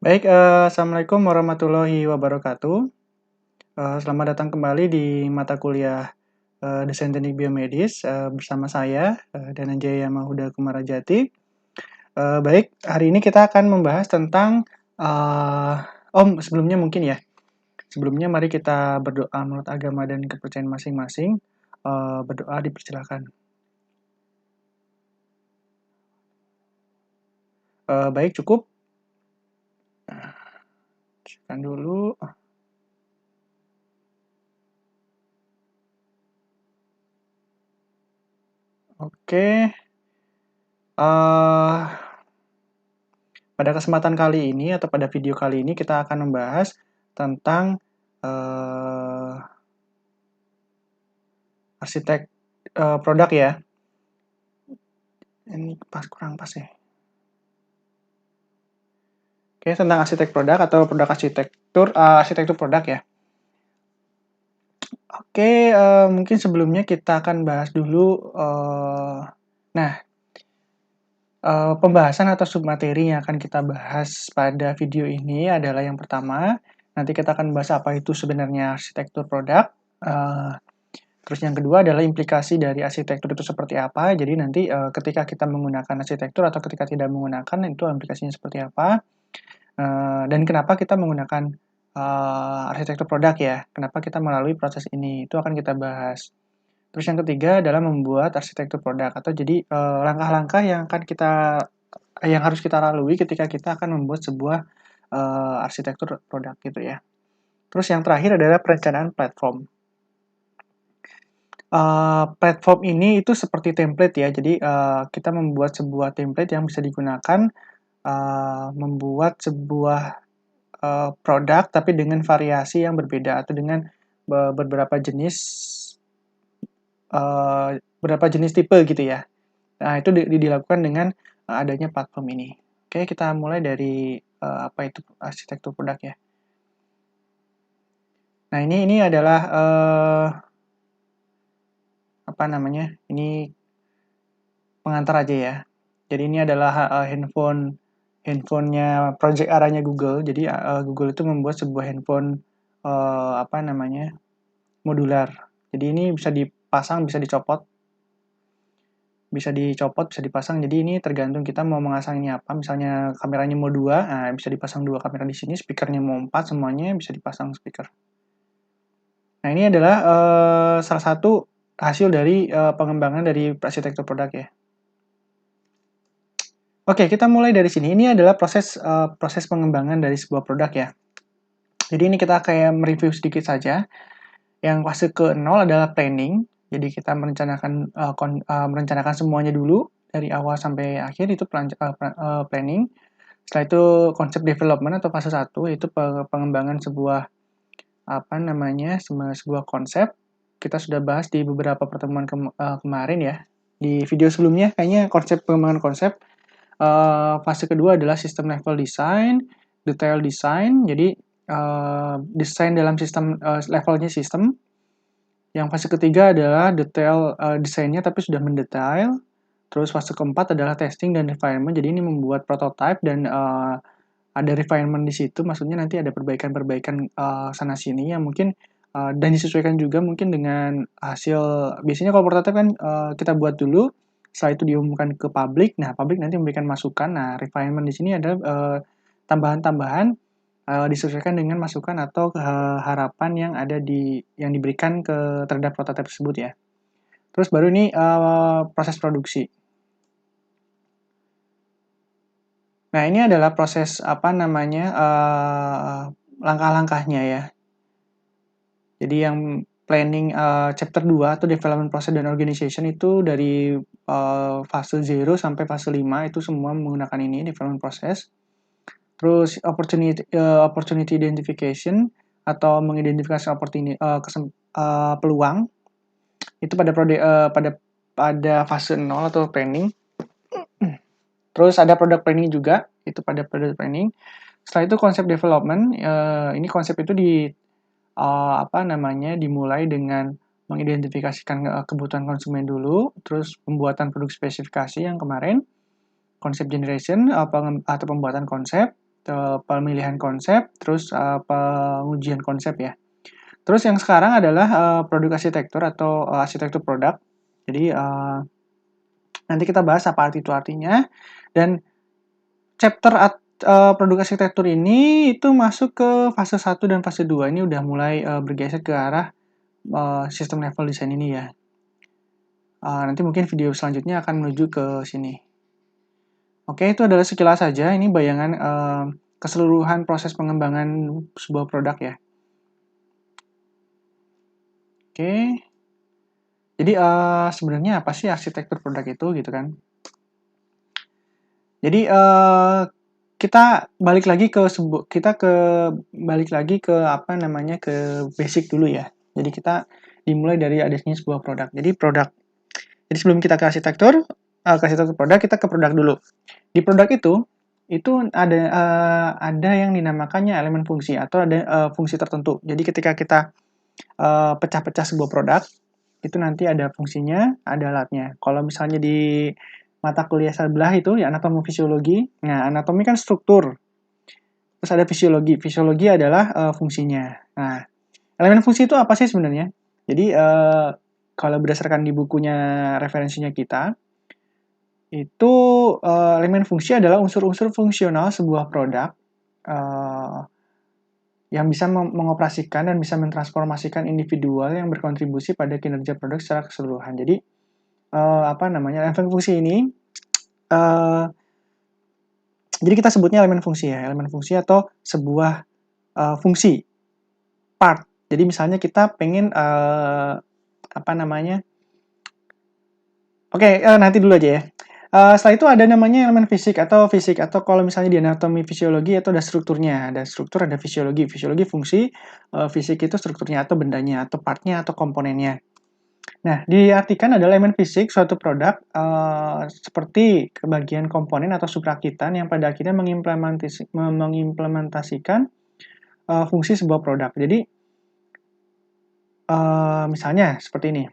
Baik, assalamualaikum warahmatullahi wabarakatuh. Selamat datang kembali di mata kuliah Desain Teknik Biomedis bersama saya Dananjaya Mahuda Kumarajati. Baik, hari ini kita akan membahas tentang sebelumnya mungkin ya. Sebelumnya mari kita berdoa menurut agama dan kepercayaan masing-masing. Berdoa dipersilakan. Baik, cukup. Silakan dulu. Oke. Pada kesempatan kali ini atau pada video kali ini kita akan membahas tentang arsitek produk ya. Ini kurang pas ya. Oke, tentang arsitek produk atau produk arsitektur produk ya. Oke, mungkin sebelumnya kita akan bahas dulu. Pembahasan atau submateri yang akan kita bahas pada video ini adalah yang pertama, nanti kita akan bahas apa itu sebenarnya arsitektur produk. Terus yang kedua adalah implikasi dari arsitektur itu seperti apa. Jadi nanti ketika kita menggunakan arsitektur atau ketika tidak menggunakan itu implikasinya seperti apa. Dan kenapa kita menggunakan arsitektur produk ya. Kenapa kita melalui proses ini. Itu akan kita bahas. Terus yang ketiga adalah membuat arsitektur produk atau jadi langkah-langkah yang harus kita lalui ketika kita akan membuat sebuah arsitektur produk gitu ya. Terus yang terakhir adalah perencanaan platform. Platform ini itu seperti template ya, jadi kita membuat sebuah template yang bisa digunakan membuat sebuah produk tapi dengan variasi yang berbeda atau dengan beberapa jenis tipe gitu ya. Nah, itu dilakukan dengan adanya platform ini. Oke, kita mulai dari apa itu arsitektur produk ya. Nah, ini adalah ini pengantar aja ya. Jadi ini adalah handphonenya Project Ara-nya Google. Jadi Google itu membuat sebuah handphone modular. Jadi ini bisa dipasang, bisa dicopot, bisa dipasang. Jadi ini tergantung kita mau mengasang ini apa. Misalnya kameranya mau 2, nah bisa dipasang 2 kamera di sini. Speakernya mau 4, semuanya bisa dipasang speaker. Nah ini adalah salah satu hasil dari pengembangan dari arsitektur produk ya. Oke, kita mulai dari sini. Ini adalah proses pengembangan dari sebuah produk ya. Jadi ini kita kayak mereview sedikit saja. Yang fase ke-0 adalah planning. Jadi kita merencanakan semuanya dulu dari awal sampai akhir itu planning. Setelah itu konsep development atau fase 1 yaitu pengembangan sebuah sebuah konsep. Kita sudah bahas di beberapa pertemuan kemarin ya. Di video sebelumnya kayaknya pengembangan konsep. Fase kedua adalah system level design, detail design. Jadi desain dalam sistem levelnya sistem. Yang fase ketiga adalah detail desainnya tapi sudah mendetail. Terus fase keempat adalah testing dan refinement. Jadi ini membuat prototype dan ada refinement di situ. Maksudnya nanti ada perbaikan-perbaikan sana sini yang mungkin dan disesuaikan juga mungkin dengan hasil. Biasanya kalau prototype kan kita buat dulu, setelah itu diumumkan ke publik. Nah, publik nanti memberikan masukan. Nah, refinement di sini adalah tambahan-tambahan disesuaikan dengan masukan atau harapan yang diberikan terhadap prototipe tersebut ya. Terus baru ini proses produksi. Nah, ini adalah proses langkah-langkahnya ya. Jadi yang planning chapter 2 atau development process dan organization itu dari fase 0 sampai fase 5 itu semua menggunakan ini development process. Terus opportunity identification atau mengidentifikasi peluang itu pada fase 0 atau planning. Terus ada product planning juga, itu pada product planning. Setelah itu konsep development, ini konsep itu dimulai dengan mengidentifikasikan kebutuhan konsumen dulu, terus pembuatan produk spesifikasi yang kemarin, konsep generation atau pembuatan konsep, pemilihan konsep, terus pengujian konsep ya. Terus yang sekarang adalah produk arsitektur atau arsitektur produk. Jadi nanti kita bahas apa arti itu artinya. Dan chapter produk arsitektur ini itu masuk ke fase 1 dan fase 2. Ini udah mulai bergeser ke arah sistem level design ini ya. Nanti mungkin video selanjutnya akan menuju ke sini. Oke, itu adalah sekilas saja. Ini bayangan keseluruhan proses pengembangan sebuah produk ya. Oke. Jadi sebenarnya apa sih arsitektur produk itu gitu kan? Jadi kita balik lagi ke apa namanya ke basic dulu ya. Jadi kita dimulai dari adanya sebuah produk. Jadi sebelum kita ke arsitektur produk, kita ke produk dulu. Di produk itu ada yang dinamakannya elemen fungsi atau ada fungsi tertentu. Jadi ketika kita pecah-pecah sebuah produk, itu nanti ada fungsinya, ada alatnya. Kalau misalnya di mata kuliah sebelah itu ya anatomi fisiologi. Nah, anatomi kan struktur. Terus ada fisiologi. Fisiologi adalah fungsinya. Nah, elemen fungsi itu apa sih sebenarnya? Jadi kalau berdasarkan di bukunya referensinya kita, itu elemen fungsi adalah unsur-unsur fungsional sebuah produk yang bisa mengoperasikan dan bisa mentransformasikan individual yang berkontribusi pada kinerja produk secara keseluruhan. Jadi elemen fungsi ini jadi kita sebutnya elemen fungsi ya, elemen fungsi atau sebuah fungsi part. Jadi misalnya kita pengen nanti dulu aja ya. Setelah itu ada namanya elemen fisik atau kalau misalnya di anatomi fisiologi itu ada strukturnya, ada struktur, ada fisiologi. Fisiologi fungsi, fisik itu strukturnya atau bendanya atau partnya atau komponennya. Nah, diartikan adalah elemen fisik suatu produk seperti kebagian komponen atau suprakitan yang pada akhirnya mengimplementasikan fungsi sebuah produk. Jadi misalnya seperti ini.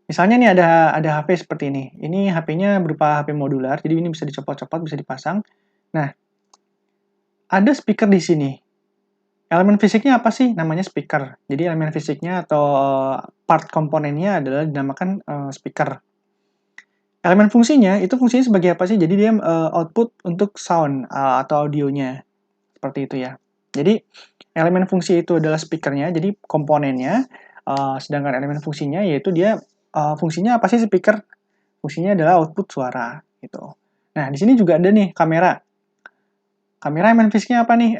Misalnya nih ada HP seperti ini. Ini HP-nya berupa HP modular, jadi ini bisa dicopot-copot, bisa dipasang. Nah, ada speaker di sini. Elemen fisiknya apa sih? Namanya speaker. Jadi elemen fisiknya atau part komponennya adalah dinamakan speaker. Elemen fungsinya, itu fungsinya sebagai apa sih? Jadi dia output untuk sound atau audionya. Seperti itu ya. Jadi elemen fungsi itu adalah speakernya, jadi komponennya. Sedangkan elemen fungsinya yaitu dia fungsinya apa sih speaker? Fungsinya adalah output suara gitu. Nah, di sini juga ada nih kamera. Kamera elemen fisiknya apa nih?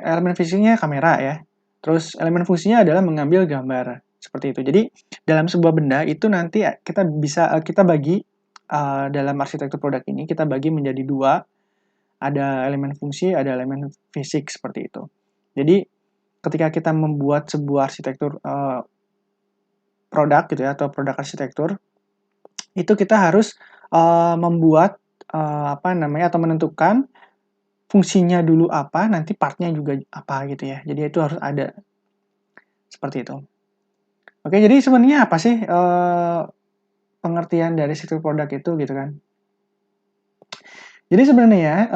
Elemen fisiknya kamera ya. Terus elemen fungsinya adalah mengambil gambar seperti itu. Jadi dalam sebuah benda itu nanti kita bagi dalam arsitektur produk ini kita bagi menjadi dua. Ada elemen fungsi, ada elemen fisik seperti itu. Jadi ketika kita membuat sebuah arsitektur produk gitu ya atau produk arsitektur itu kita harus membuat atau menentukan fungsinya dulu apa, nanti partnya juga apa gitu ya. Jadi itu harus ada seperti itu. Oke, jadi sebenarnya apa sih pengertian dari arsitektur produk itu gitu kan? Jadi sebenarnya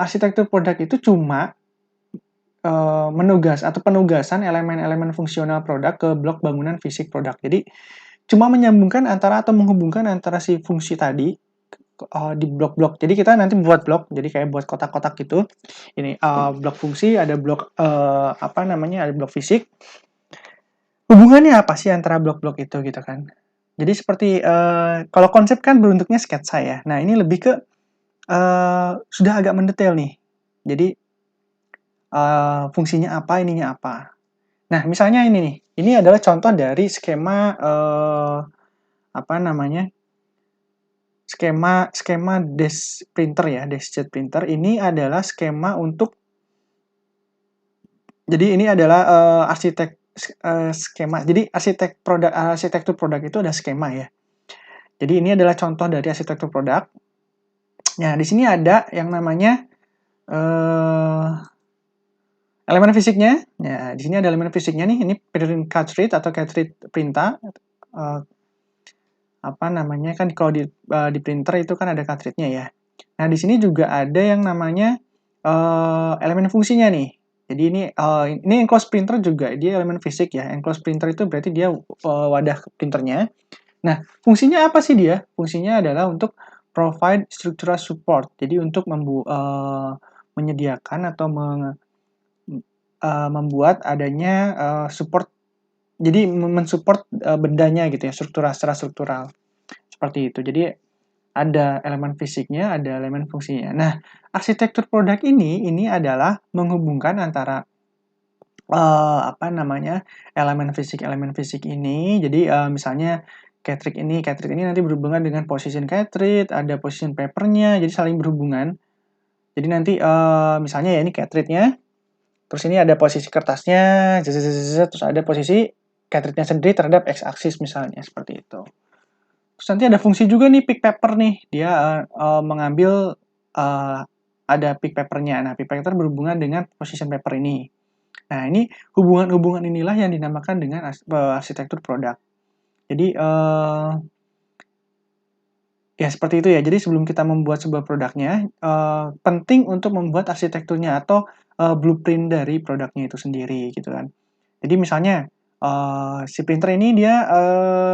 arsitektur produk itu cuma penugasan elemen-elemen fungsional produk ke blok bangunan fisik produk. Jadi cuma menyambungkan atau menghubungkan antara si fungsi tadi di blok-blok. Jadi kita nanti buat blok, jadi kayak buat kotak-kotak gitu. Ini blok fungsi, ada blok ada blok fisik. Hubungannya apa sih antara blok-blok itu gitu kan? Jadi seperti kalau konsep kan berbentuknya sketsa ya. Nah ini lebih ke sudah agak mendetail nih. Jadi fungsinya apa, ininya apa. Nah misalnya ini nih, ini adalah contoh dari skema skema desk printer ya, deskjet printer. Ini adalah skema untuk, jadi ini adalah skema. Jadi arsitektur produk itu ada skema ya. Jadi ini adalah contoh dari arsitektur produk. Nah di sini ada yang namanya elemen fisiknya. Nah di sini ada elemen fisiknya nih. Ini print cartridge atau cartridge printer. Kan kalau di printer itu kan ada cartridge-nya ya. Nah, di sini juga ada yang namanya elemen fungsinya nih. Jadi ini enclosed printer juga, dia elemen fisik ya. Enclosed printer itu berarti dia wadah printernya. Nah, fungsinya apa sih dia? Fungsinya adalah untuk provide structural support. Jadi untuk menyediakan atau membuat adanya support. Jadi mensupport bendanya gitu ya, secara struktural. Seperti itu. Jadi ada elemen fisiknya, ada elemen fungsinya. Nah, arsitektur produk ini adalah menghubungkan antara elemen fisik ini. Jadi misalnya cartridge ini nanti berhubungan dengan position cartridge, ada position papernya, jadi saling berhubungan. Jadi nanti misalnya ya ini cartridge-nya, terus ini ada posisi kertasnya, terus ada posisi cartridge-nya sendiri terhadap x-axis misalnya seperti itu. Terus nanti ada fungsi juga nih pick paper nih, dia mengambil ada pick papernya. Nah, pick paper berhubungan dengan position paper ini. Nah, ini hubungan-hubungan inilah yang dinamakan dengan arsitektur produk. Jadi ya seperti itu ya. Jadi sebelum kita membuat sebuah produknya, penting untuk membuat arsitekturnya atau blueprint dari produknya itu sendiri gitu kan. Jadi misalnya si printer ini dia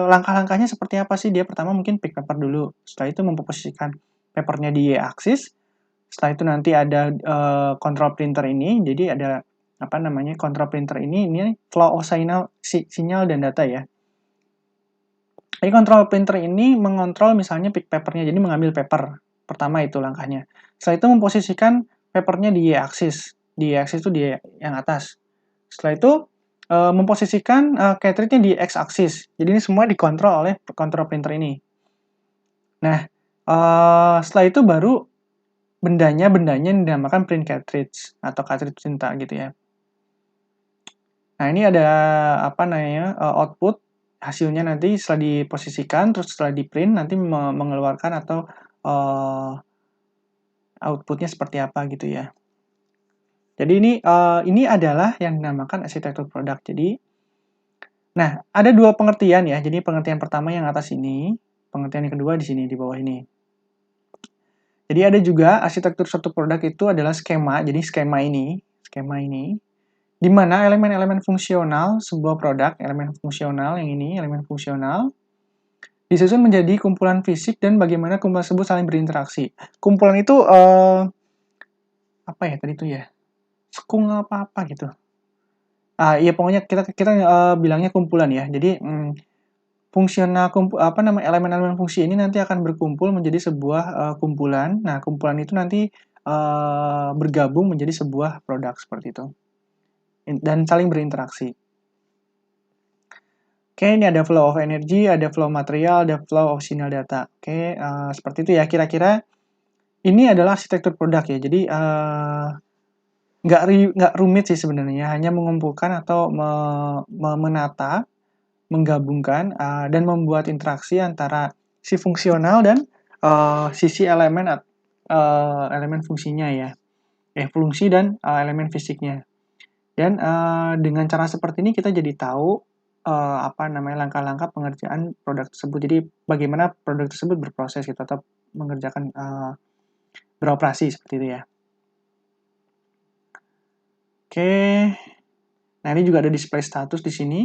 langkah-langkahnya seperti apa sih? Dia pertama mungkin pick paper dulu. Setelah itu memposisikan papernya di y-axis. Setelah itu nanti ada control printer ini. Jadi ada control printer ini flow of sinyal dan data ya. Jadi control printer ini mengontrol misalnya pick papernya, jadi mengambil paper. Pertama itu langkahnya. Setelah itu memposisikan papernya di y-axis. Di y-axis itu di yang atas. Setelah itu memposisikan cartridge-nya di x-axis. Jadi ini semua dikontrol oleh control printer ini. Nah, setelah itu baru bendanya dinamakan print cartridge atau cartridge tinta gitu ya. Nah, ini ada output hasilnya nanti setelah diposisikan, terus setelah di print nanti mengeluarkan atau outputnya seperti apa gitu ya. Jadi ini adalah yang dinamakan arsitektur produk. Jadi, nah ada dua pengertian ya. Jadi pengertian pertama yang atas ini, pengertian yang kedua di sini di bawah ini. Jadi ada juga arsitektur suatu produk itu adalah skema. Jadi skema ini, di mana elemen-elemen fungsional sebuah produk, elemen fungsional yang ini, elemen fungsional, disusun menjadi kumpulan fisik dan bagaimana kumpulan tersebut saling berinteraksi. Kumpulan itu apa ya tadi itu ya? Sekung apa gitu. Ya pokoknya kita bilangnya kumpulan ya. Jadi fungsional elemen-elemen fungsi ini nanti akan berkumpul menjadi sebuah kumpulan. Nah, kumpulan itu nanti bergabung menjadi sebuah produk seperti itu. Dan saling berinteraksi. Oke, ini ada flow of energy, ada flow material, ada flow of signal data. Oke, seperti itu ya. Kira-kira ini adalah arsitektur produk ya. Jadi nggak rumit sih sebenarnya, hanya mengumpulkan atau menata, menggabungkan dan membuat interaksi antara si fungsional dan sisi elemen fungsinya ya, fungsi dan elemen fisiknya. Dan dengan cara seperti ini kita jadi tahu langkah-langkah pengerjaan produk tersebut. Jadi bagaimana produk tersebut berproses gitu atau mengerjakan beroperasi seperti itu ya. Oke. Nah, ini juga ada display status di sini.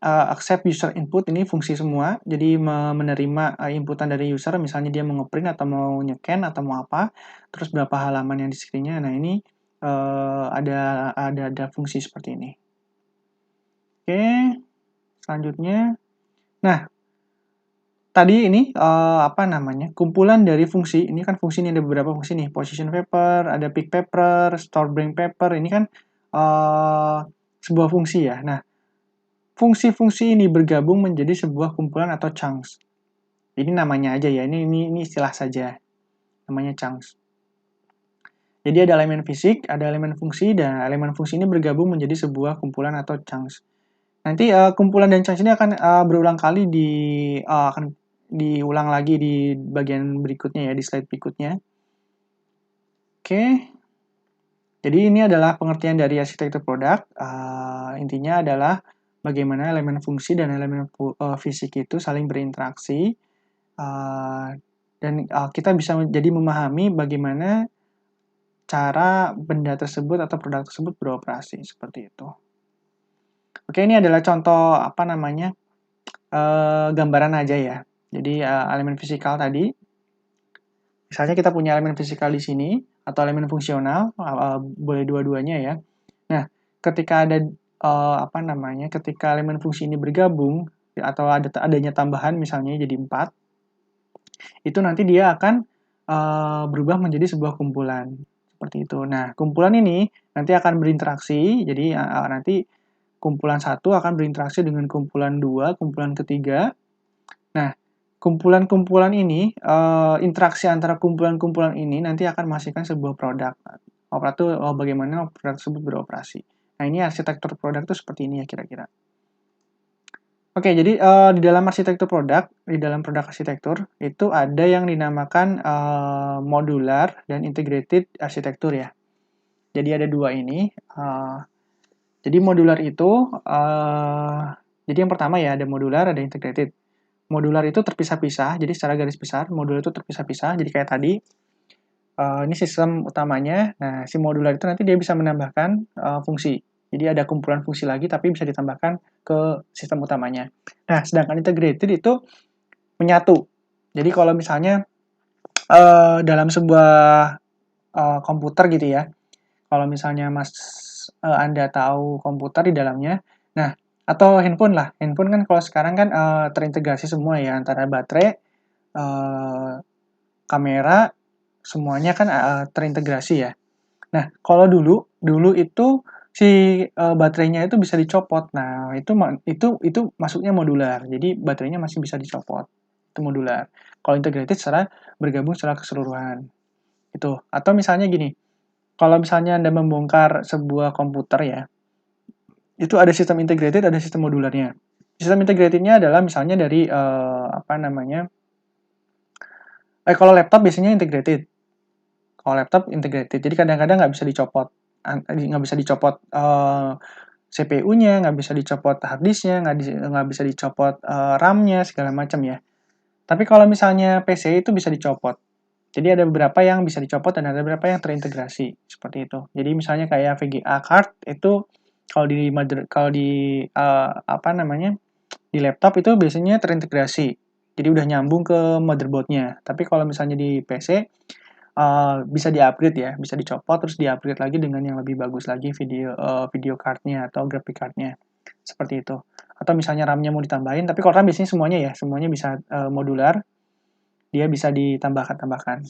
Accept user input ini fungsi semua. Jadi menerima inputan dari user, misalnya dia mau ngeprint atau mau nyecan atau mau apa, terus berapa halaman yang di screen-nya. Nah, ini ada fungsi seperti ini. Oke, selanjutnya. Nah, tadi ini kumpulan dari fungsi. Ini kan fungsi ini ada beberapa fungsi nih. Position paper, ada pick paper, store blank paper. Ini kan sebuah fungsi ya. Nah, fungsi-fungsi ini bergabung menjadi sebuah kumpulan atau chunks. Ini namanya aja ya, ini istilah saja. Namanya chunks. Jadi ada elemen fisik, ada elemen fungsi, dan elemen fungsi ini bergabung menjadi sebuah kumpulan atau chunks. Nanti kumpulan dan chunks ini akan berulang kali akan diulang lagi di bagian berikutnya ya, di slide berikutnya. Oke. Jadi ini adalah pengertian dari arsitektur produk. Intinya adalah bagaimana elemen fungsi dan elemen fisik itu saling berinteraksi dan kita bisa jadi memahami bagaimana cara benda tersebut atau produk tersebut beroperasi seperti itu. Oke, ini adalah contoh apa namanya gambaran aja ya. Jadi elemen fisikal tadi, misalnya kita punya elemen fisikal di sini atau elemen fungsional, boleh dua-duanya ya. Nah, ketika ada apa namanya, ketika elemen fungsi ini bergabung atau adanya tambahan misalnya jadi 4, itu nanti dia akan berubah menjadi sebuah kumpulan seperti itu. Nah, kumpulan ini nanti akan berinteraksi, jadi nanti kumpulan 1 akan berinteraksi dengan kumpulan 2, kumpulan ketiga. Nah, kumpulan-kumpulan ini, interaksi antara kumpulan-kumpulan ini nanti akan menghasilkan sebuah produk. Bagaimana produk tersebut beroperasi. Nah, ini arsitektur produk itu seperti ini ya kira-kira. Oke, jadi di dalam arsitektur produk, di dalam produk arsitektur, itu ada yang dinamakan modular dan integrated arsitektur ya. Jadi ada dua ini. Jadi modular itu, jadi yang pertama ya ada modular, ada integrated. Modular itu terpisah-pisah, jadi secara garis besar, modular itu terpisah-pisah, jadi kayak tadi, ini sistem utamanya, nah si modular itu nanti dia bisa menambahkan fungsi. Jadi ada kumpulan fungsi lagi, tapi bisa ditambahkan ke sistem utamanya. Nah, sedangkan integrated itu menyatu. Jadi kalau misalnya dalam sebuah komputer gitu ya, kalau misalnya Anda tahu komputer di dalamnya, nah atau handphone lah, handphone kan kalau sekarang kan terintegrasi semua ya antara baterai, kamera, semuanya kan terintegrasi ya. Nah kalau dulu itu si baterainya itu bisa dicopot. Nah itu masuknya modular. Jadi baterainya masih bisa dicopot. Itu modular. Kalau integrated secara bergabung secara keseluruhan. Itu. Atau misalnya gini, kalau misalnya Anda membongkar sebuah komputer ya, itu ada sistem integrated, ada sistem modularnya. Sistem integratednya adalah misalnya dari apa namanya? Kalau laptop biasanya integrated. Kalau laptop integrated. Jadi kadang-kadang nggak bisa dicopot, CPU-nya, nggak bisa dicopot hard disk-nya, nggak bisa dicopot RAM-nya segala macam ya. Tapi kalau misalnya PC itu bisa dicopot. Jadi ada beberapa yang bisa dicopot dan ada beberapa yang terintegrasi seperti itu. Jadi misalnya kayak VGA card itu kalau di apa namanya di laptop itu biasanya terintegrasi. Jadi udah nyambung ke motherboard-nya. Tapi kalau misalnya di PC bisa di-upgrade ya, bisa dicopot terus di-upgrade lagi dengan yang lebih bagus lagi video card-nya atau graphic card-nya. Seperti itu. Atau misalnya RAM-nya mau ditambahin, tapi kalau RAM biasanya semuanya ya, semuanya bisa modular, dia bisa ditambahkan-tambahkan.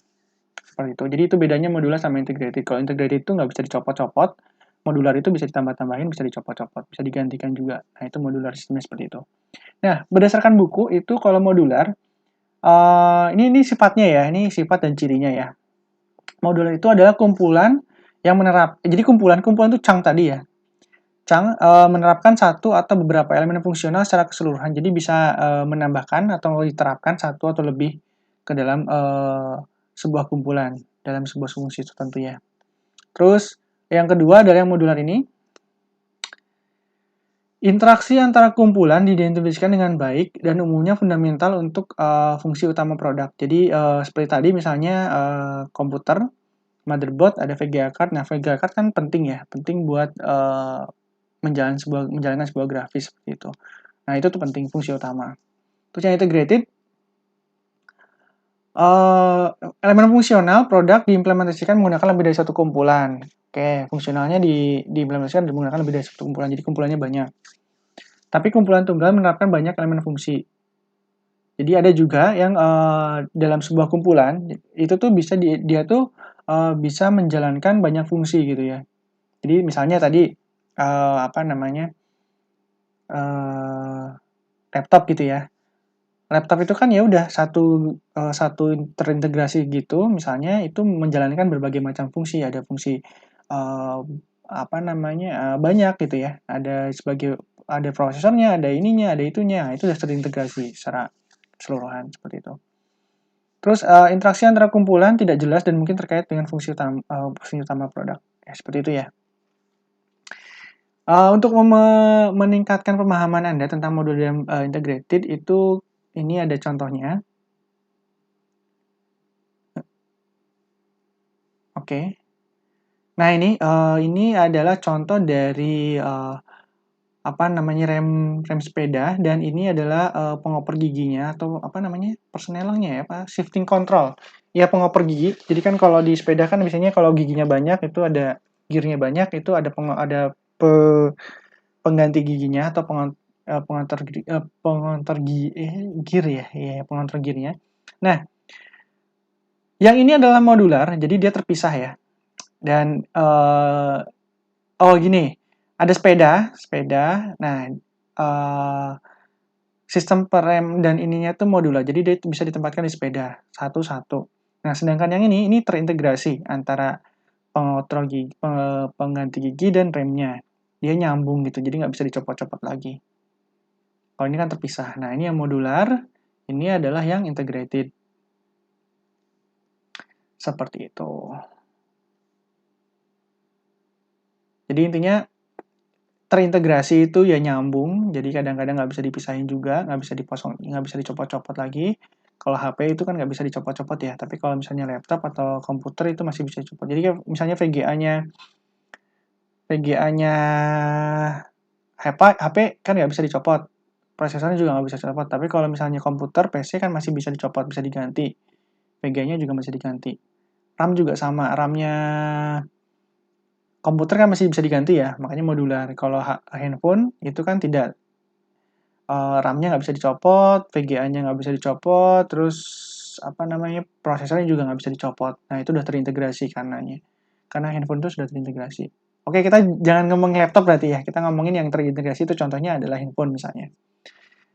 Seperti itu. Jadi itu bedanya modular sama integrated. Kalau integrated itu nggak bisa dicopot-copot, modular itu bisa ditambah-tambahin, bisa dicopot-copot, bisa digantikan juga. Nah, itu modular sistemnya seperti itu. Nah, berdasarkan buku itu kalau modular, ini sifatnya ya, ini sifat dan cirinya ya. Modular itu adalah kumpulan yang jadi kumpulan itu Chang tadi ya. Chang menerapkan satu atau beberapa elemen fungsional secara keseluruhan. Jadi bisa menambahkan atau diterapkan satu atau lebih ke dalam sebuah kumpulan, dalam sebuah fungsi tertentu ya. Terus yang kedua adalah yang modular ini. Interaksi antara kumpulan diidentifikasikan dengan baik dan umumnya fundamental untuk fungsi utama produk. Jadi seperti tadi misalnya komputer, motherboard, ada VGA card. Nah, VGA card kan penting ya, penting buat menjalankan sebuah grafis seperti itu. Nah, itu tuh penting, fungsi utama. Terus yang integrated, elemen fungsional produk diimplementasikan menggunakan lebih dari satu kumpulan. Oke, fungsionalnya diimplementasikan menggunakan lebih dari satu kumpulan, jadi kumpulannya banyak. Tapi kumpulan tunggal menerapkan banyak elemen fungsi. Jadi ada juga yang dalam sebuah kumpulan itu tuh dia tuh bisa menjalankan banyak fungsi gitu ya. Jadi misalnya tadi apa namanya laptop gitu ya. Laptop itu kan ya udah satu terintegrasi gitu, misalnya itu menjalankan berbagai macam fungsi. Ada fungsi apa namanya banyak gitu ya. Ada prosesornya, ada ininya, ada itunya. Nah, itu sudah terintegrasi secara keseluruhan seperti itu. Terus interaksi antara kumpulan tidak jelas dan mungkin terkait dengan fungsi utama produk. Ya, seperti itu ya. Untuk meningkatkan pemahaman Anda tentang modul integrated itu ini ada contohnya. Oke. Nah, ini adalah contoh dari apa namanya rem sepeda, dan ini adalah pengoper giginya atau apa namanya persnelingnya ya, apa shifting control ya, pengoper gigi. Jadi kan kalau di sepeda kan biasanya kalau giginya banyak itu ada gearnya banyak, itu ada pengganti giginya atau gear ya, pengontrol gearnya. Nah, yang ini adalah modular, jadi dia terpisah ya. Dan oh gini, ada sepeda. Nah, sistem perem dan ininya tuh modular, jadi dia bisa ditempatkan di sepeda satu-satu. Nah, sedangkan yang ini terintegrasi antara pengontrol gigi, pengganti gigi dan remnya. Dia nyambung gitu, jadi nggak bisa dicopot-copot lagi. Kalau ini kan terpisah. Nah, ini yang modular, ini adalah yang integrated. Seperti itu. Jadi intinya terintegrasi itu ya nyambung, jadi kadang-kadang nggak bisa dipisahin juga, nggak bisa dicopot-copot lagi. Kalau HP itu kan nggak bisa dicopot-copot ya, tapi kalau misalnya laptop atau komputer itu masih bisa dicopot. Jadi misalnya VGA-nya HP kan nggak bisa dicopot, prosesornya juga nggak bisa dicopot. Tapi kalau misalnya komputer, PC kan masih bisa dicopot, bisa diganti. VGA-nya juga masih diganti. RAM juga sama, RAM-nya komputer kan masih bisa diganti ya, makanya modular. Kalau handphone itu kan tidak, RAM-nya nggak bisa dicopot, VGA-nya nggak bisa dicopot, terus apa namanya prosesornya juga nggak bisa dicopot. Nah, itu udah terintegrasi karena handphone itu sudah terintegrasi. Oke, kita jangan ngomong laptop berarti ya, kita ngomongin yang terintegrasi itu contohnya adalah handphone misalnya,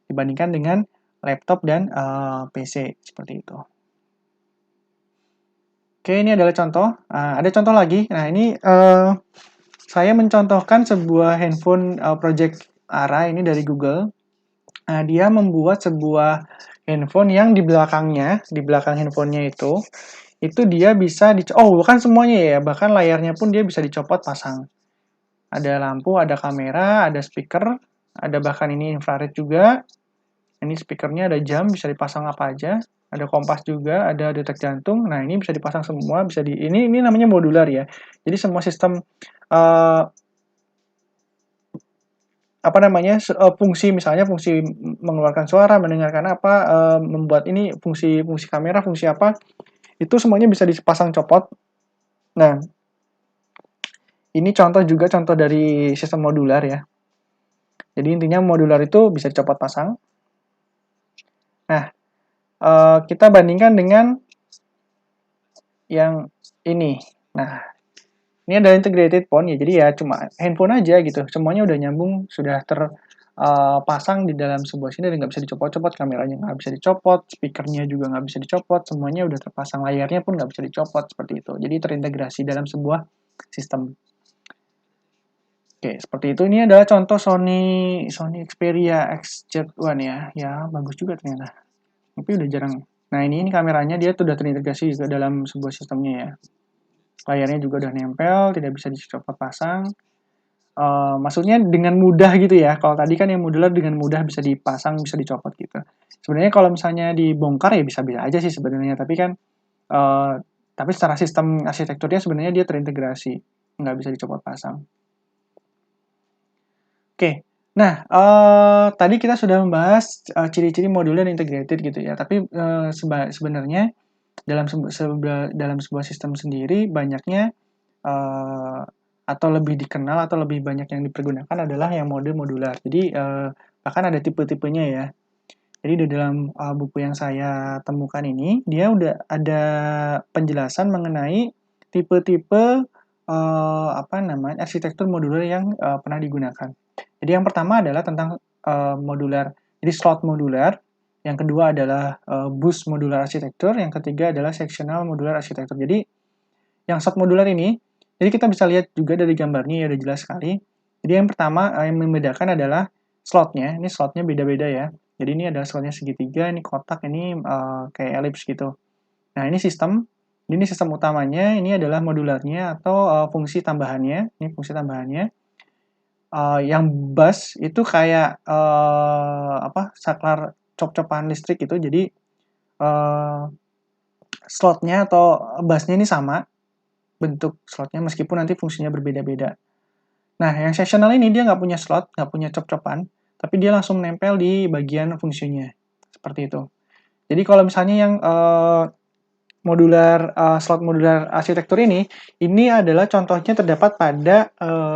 dibandingkan dengan laptop dan PC seperti itu. Oke, ini adalah contoh. Ada contoh lagi. Nah, ini saya mencontohkan sebuah handphone project ARA ini dari Google. Nah, dia membuat sebuah handphone yang di belakang handphonenya itu dia bisa bukan semuanya ya, bahkan layarnya pun dia bisa dicopot pasang. Ada lampu, ada kamera, ada speaker, ada bahkan ini infrared juga. Ini speakernya ada jam, bisa dipasang apa aja. Ada kompas juga, ada detak jantung. Nah, ini bisa dipasang semua, ini namanya modular ya. Jadi semua sistem apa namanya fungsi, misalnya fungsi mengeluarkan suara, mendengarkan apa, membuat ini fungsi kamera, fungsi apa, itu semuanya bisa dipasang copot. Nah, ini contoh dari sistem modular ya. Jadi intinya modular itu bisa dicopot pasang. Nah, kita bandingkan dengan yang ini. Nah, ini ada integrated phone ya, jadi ya cuma handphone aja gitu, semuanya udah nyambung, sudah terpasang di dalam sebuah sini dan nggak bisa dicopot-copot, kameranya nggak bisa dicopot, speakernya juga nggak bisa dicopot, semuanya udah terpasang, layarnya pun nggak bisa dicopot, seperti itu. Jadi terintegrasi dalam sebuah sistem. Oke, seperti itu. Ini adalah contoh Sony Xperia XZ1 ya bagus juga ternyata. Tapi udah jarang. Nah, ini kameranya dia tuh udah terintegrasi juga dalam sebuah sistemnya ya. Layarnya juga udah nempel, tidak bisa dicopot pasang. Maksudnya dengan mudah gitu ya. Kalau tadi kan yang modular dengan mudah bisa dipasang, bisa dicopot gitu. Sebenarnya kalau misalnya dibongkar ya bisa-bisa aja sih sebenarnya. Tapi kan, tapi secara sistem arsitekturnya sebenarnya dia terintegrasi, nggak bisa dicopot pasang. Oke, nah tadi kita sudah membahas ciri-ciri modular integrated gitu ya. Tapi sebenarnya dalam sebuah sistem sendiri banyaknya atau lebih dikenal atau lebih banyak yang dipergunakan adalah yang mode modular. Jadi bahkan ada tipe-tipenya ya. Jadi di dalam buku yang saya temukan ini, dia udah ada penjelasan mengenai tipe-tipe apa namanya arsitektur modular yang pernah digunakan. Jadi yang pertama adalah tentang modular, jadi slot modular. Yang kedua adalah bus modular arsitektur. Yang ketiga adalah sectional modular arsitektur. Jadi yang slot modular ini, jadi kita bisa lihat juga dari gambarnya ya udah jelas sekali. Jadi yang pertama yang membedakan adalah slotnya. Ini slotnya beda-beda ya. Jadi ini adalah slotnya segitiga, ini kotak, ini kayak elips gitu. Nah, ini sistem utamanya, ini adalah modularnya atau fungsi tambahannya. Ini fungsi tambahannya. Yang bus itu kayak saklar cop-copan listrik gitu. Jadi slotnya atau busnya ini sama. bentuk slotnya meskipun nanti fungsinya berbeda-beda. Nah, yang sectional ini dia nggak punya slot, nggak punya cop-copan, tapi dia langsung nempel di bagian fungsinya. Seperti itu. Jadi kalau misalnya yang slot modular arsitektur ini adalah contohnya terdapat pada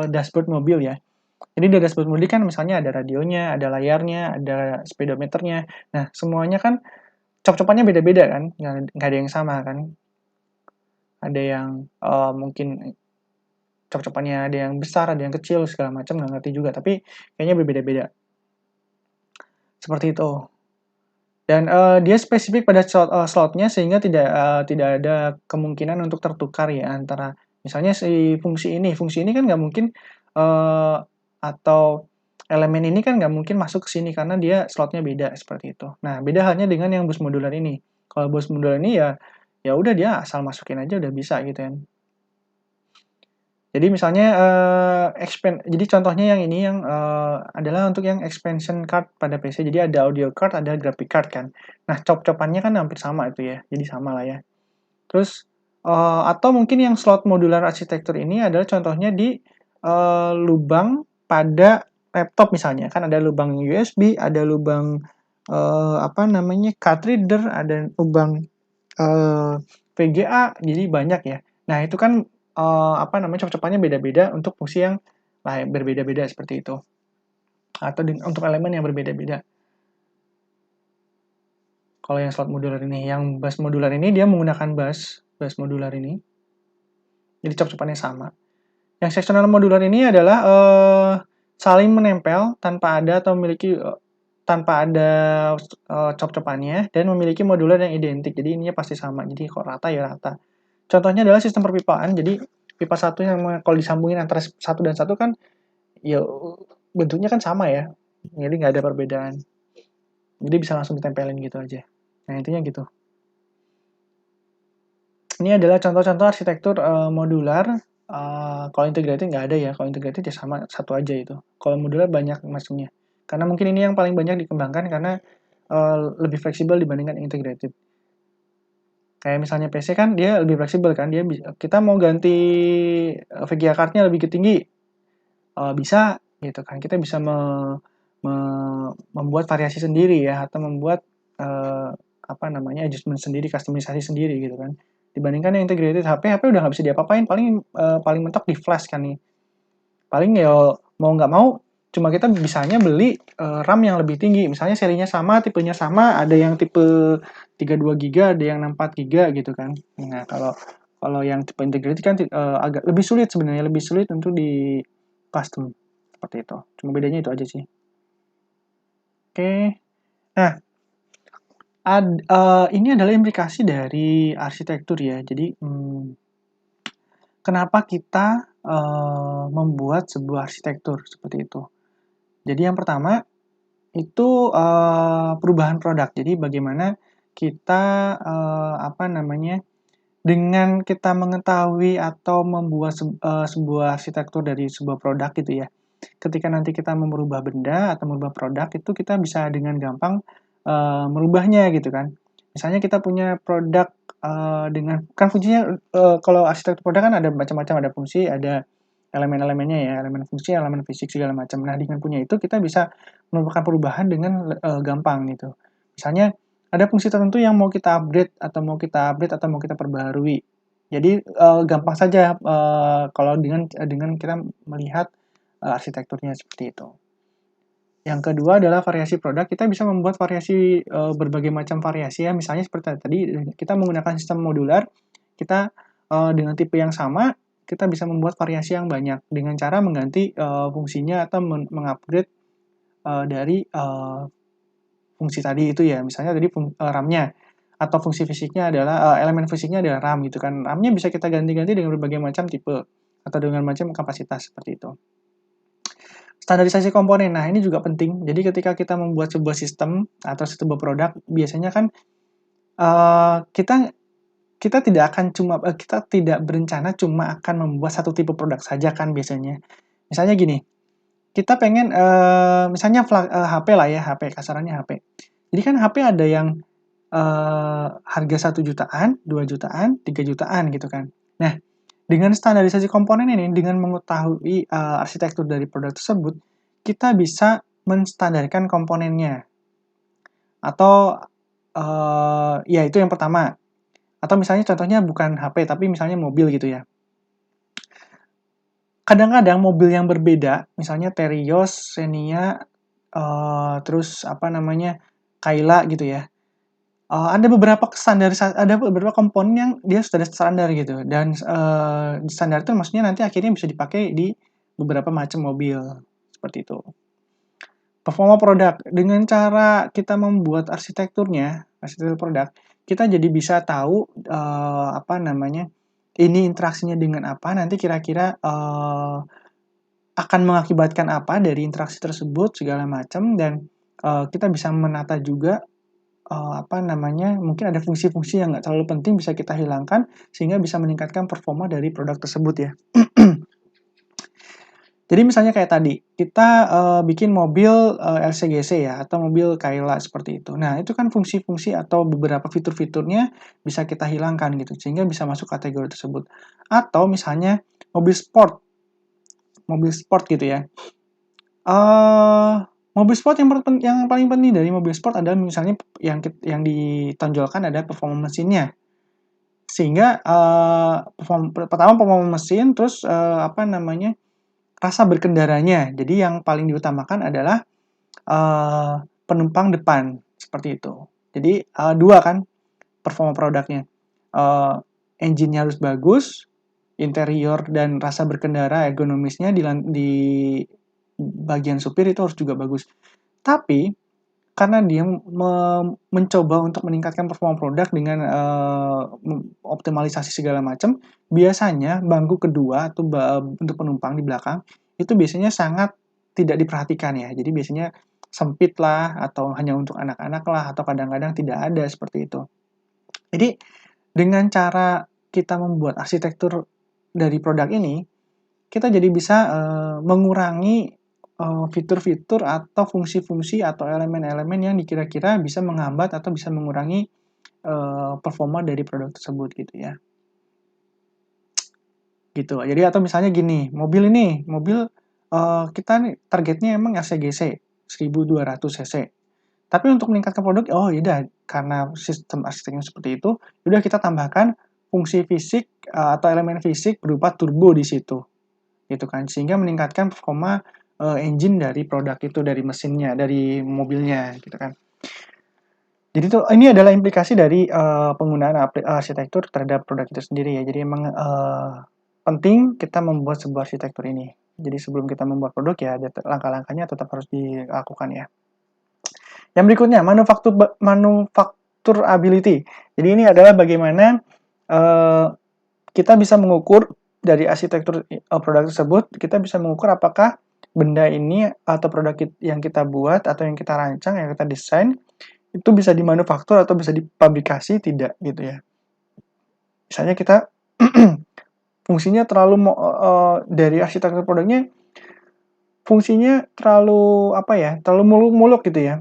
dashboard mobil ya. Jadi di dashboard mobil kan misalnya ada radionya, ada layarnya, ada speedometernya. Nah, semuanya kan cop-copannya beda-beda kan, nggak ada yang sama kan. Ada yang mungkin cop-copannya ada yang besar, ada yang kecil, segala macam, nggak ngerti juga. Tapi kayaknya berbeda-beda. Seperti itu. Dan dia spesifik pada slotnya sehingga tidak ada kemungkinan untuk tertukar ya antara misalnya si fungsi ini kan nggak mungkin atau elemen ini kan nggak mungkin masuk ke sini karena dia slotnya beda seperti itu. Nah, beda halnya dengan yang bus modular ini. Kalau bus modular ini ya udah dia asal masukin aja udah bisa gitu kan. Jadi misalnya jadi contohnya yang ini yang adalah untuk yang expansion card pada PC. Jadi ada audio card, ada graphic card kan. Nah, cop-copannya kan hampir sama itu ya. Jadi sama lah ya. Terus atau mungkin yang slot modular arsitektur ini adalah contohnya di lubang pada laptop misalnya. Kan ada lubang USB, ada lubang card reader, ada lubang VGA, jadi banyak ya. Nah, itu kan cop-copannya beda-beda untuk fungsi yang berbeda-beda seperti itu. Atau untuk elemen yang berbeda-beda. Kalau yang slot modular ini, yang bus modular ini dia menggunakan bus modular ini. Jadi cop-copannya sama. Yang sectional modular ini adalah saling menempel tanpa ada cop-copannya dan memiliki modular yang identik. Jadi ininya pasti sama. Jadi kok rata ya rata. Contohnya adalah sistem perpipaan. Jadi pipa satu yang kalau disambungin antara satu dan satu kan ya bentuknya kan sama ya. Jadi nggak ada perbedaan. Jadi bisa langsung ditempelin gitu aja. Nah, intinya gitu. Ini adalah contoh-contoh arsitektur modular. Kalau integrated nggak ada ya. Kalau integrated ya sama satu aja itu. Kalau modular banyak macamnya. Karena mungkin ini yang paling banyak dikembangkan karena lebih fleksibel dibandingkan integrated. Kayak misalnya PC kan dia lebih fleksibel kan, kita mau ganti VGA card-nya lebih tinggi, bisa gitu kan. Kita bisa membuat variasi sendiri ya, atau membuat adjustment sendiri, customisasi sendiri gitu kan. Dibandingkan yang integrated HP udah nggak bisa diapa-apain, paling mentok di flash kan nih. Paling ya mau nggak mau cuma kita bisanya beli RAM yang lebih tinggi. Misalnya serinya sama, tipenya sama, ada yang tipe 32 GB, ada yang 64 GB gitu kan. Nah, kalau yang tipe integrated kan agak lebih sulit sebenarnya, lebih sulit untuk di custom seperti itu. Cuma bedanya itu aja sih. Oke. Nah, ini adalah implikasi dari arsitektur ya. Jadi, kenapa kita membuat sebuah arsitektur seperti itu? Jadi yang pertama itu perubahan produk. Jadi bagaimana kita dengan kita mengetahui atau membuat sebuah arsitektur dari sebuah produk gitu ya. Ketika nanti kita merubah benda atau merubah produk itu kita bisa dengan gampang merubahnya gitu kan. Misalnya kita punya produk dengan kan fungsinya kalau arsitektur produk kan ada macam-macam, ada fungsi, ada elemen-elemennya ya, elemen fungsi, elemen fisik segala macam. Nah, dengan punya itu kita bisa melakukan perubahan dengan gampang gitu. Misalnya ada fungsi tertentu yang mau kita upgrade atau mau kita perbaharui. Jadi gampang saja kalau dengan kita melihat arsitekturnya seperti itu. Yang kedua adalah variasi produk. Kita bisa membuat variasi berbagai macam variasi ya. Misalnya seperti tadi kita menggunakan sistem modular, kita dengan tipe yang sama kita bisa membuat variasi yang banyak dengan cara mengganti fungsinya atau mengupgrade dari fungsi tadi itu ya. Misalnya tadi RAM-nya atau fungsi fisiknya adalah elemen fisiknya adalah RAM gitu kan. RAM-nya bisa kita ganti-ganti dengan berbagai macam tipe atau dengan macam kapasitas seperti itu. Standarisasi komponen. Nah, ini juga penting. Jadi ketika kita membuat sebuah sistem atau sebuah produk, biasanya kan kita tidak berencana cuma akan membuat satu tipe produk saja kan biasanya. Misalnya gini, kita pengen misalnya HP lah ya, HP kasarannya HP. Jadi kan HP ada yang harga 1 jutaan, 2 jutaan, 3 jutaan gitu kan. Nah, Dengan standarisasi komponen ini, dengan mengetahui arsitektur dari produk tersebut, kita bisa menstandarkan komponennya. Atau ya itu yang pertama. Atau misalnya contohnya bukan HP, tapi misalnya mobil gitu ya. Kadang-kadang mobil yang berbeda, misalnya Terios, Xenia, terus apa namanya, Kayla gitu ya. Ada beberapa komponen yang dia sudah standar gitu, dan standar itu maksudnya nanti akhirnya bisa dipakai di beberapa macam mobil, seperti itu. Performa produk, dengan cara kita membuat arsitektur produk, kita jadi bisa tahu apa namanya, ini interaksinya dengan apa, nanti kira-kira akan mengakibatkan apa dari interaksi tersebut segala macam, dan kita bisa menata juga apa namanya, mungkin ada fungsi-fungsi yang nggak terlalu penting bisa kita hilangkan sehingga bisa meningkatkan performa dari produk tersebut ya. Jadi misalnya kayak tadi, kita bikin mobil LCGC ya, atau mobil Kayla seperti itu. Nah, itu kan fungsi-fungsi atau beberapa fitur-fiturnya bisa kita hilangkan gitu, sehingga bisa masuk kategori tersebut. Atau misalnya mobil sport gitu ya. Mobil sport yang paling penting dari mobil sport adalah misalnya yang ditonjolkan ada performa mesinnya. Sehingga pertama performa mesin, terus apa namanya, rasa berkendaranya. Jadi yang paling diutamakan adalah penumpang depan, seperti itu. Jadi dua kan performa produknya. Engine-nya harus bagus, interior dan rasa berkendara ergonomisnya di bagian supir itu harus juga bagus. Tapi karena dia mencoba untuk meningkatkan performa produk dengan optimalisasi segala macam, biasanya bangku kedua atau untuk penumpang di belakang itu biasanya sangat tidak diperhatikan ya. Jadi biasanya sempit lah, atau hanya untuk anak-anak lah, atau kadang-kadang tidak ada seperti itu. Jadi dengan cara kita membuat arsitektur dari produk ini, kita jadi bisa mengurangi fitur-fitur atau fungsi-fungsi atau elemen-elemen yang dikira-kira bisa menghambat atau bisa mengurangi performa dari produk tersebut gitu ya. Gitu. Jadi atau misalnya gini, mobil kita nih targetnya emang LCGC 1200 cc. Tapi untuk meningkatkan produk, oh yaudah, karena sistem arsitekturnya seperti itu, udah kita tambahkan fungsi fisik atau elemen fisik berupa turbo di situ, gitu kan, sehingga meningkatkan performa engine dari produk itu, dari mesinnya, dari mobilnya, gitu kan. Jadi tuh ini adalah implikasi dari penggunaan arsitektur terhadap produk itu sendiri ya. Jadi emang penting kita membuat sebuah arsitektur ini. Jadi sebelum kita membuat produk ya, langkah-langkahnya tetap harus dilakukan ya. Yang berikutnya, manufacturability. Jadi ini adalah bagaimana kita bisa mengukur dari arsitektur produk tersebut, kita bisa mengukur apakah benda ini atau produk yang kita buat atau yang kita rancang, yang kita desain, itu bisa dimanufaktur atau bisa dipabrikasi tidak gitu ya. Misalnya kita fungsinya terlalu dari arsitektur produknya fungsinya terlalu apa ya, terlalu muluk-muluk gitu ya.